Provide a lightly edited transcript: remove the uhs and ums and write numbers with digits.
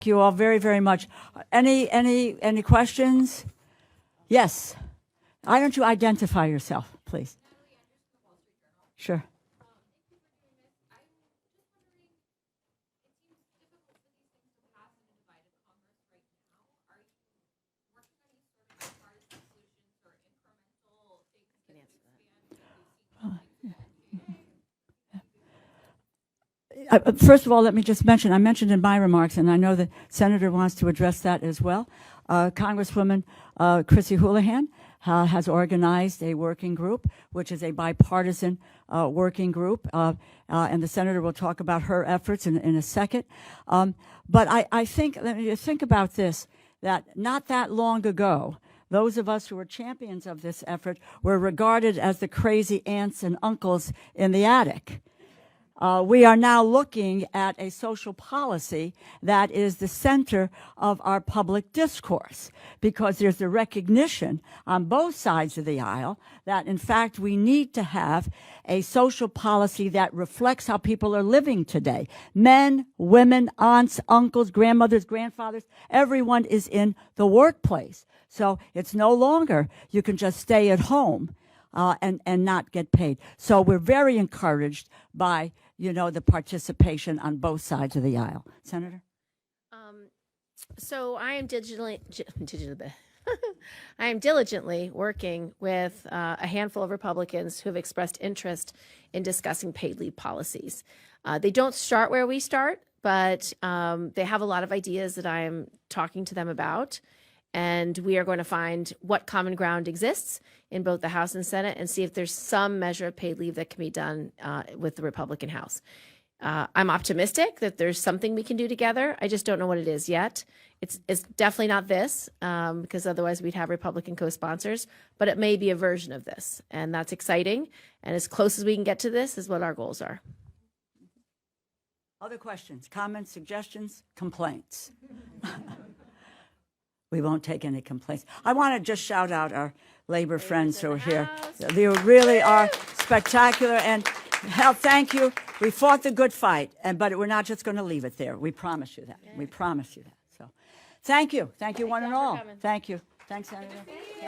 Thank you all very, very much. Any questions? Yes. Why don't you identify yourself, please? Sure. First of all, let me just mention, I mentioned in my remarks, and I know the Senator wants to address that as well. Congresswoman Chrissy Houlihan has organized a working group, which is a bipartisan working group, and the Senator will talk about her efforts in a second. But I think, let me just think about this, that not that long ago, those of us who were champions of this effort were regarded as the crazy aunts and uncles in the attic. We are now looking at a social policy that is the center of our public discourse, because there's a recognition on both sides of the aisle that, in fact, we need to have a social policy that reflects how people are living today. Men, women, aunts, uncles, grandmothers, grandfathers, everyone is in the workplace. So it's no longer you can just stay at home and not get paid. So we're very encouraged by, the participation on both sides of the aisle. Senator? So I am I am diligently working with a handful of Republicans who have expressed interest in discussing paid leave policies. They don't start where we start, but they have a lot of ideas that I am talking to them about. And we are going to find what common ground exists in both the House and Senate and see if there's some measure of paid leave that can be done with the Republican House. I'm optimistic that there's something we can do together. I just don't know what it is yet. It's definitely not this, because otherwise we'd have Republican co-sponsors, but it may be a version of this. And that's exciting. And as close as we can get to this is what our goals are. Other questions, comments, suggestions, complaints? We won't take any complaints. I want to just shout out our labor friends who are here. They really are spectacular. And hell, thank you. We fought the good fight, but we're not just going to leave it there. We promise you that. We promise you that. So thank you. Thank you, one and all. Thank you. Thanks, Senator.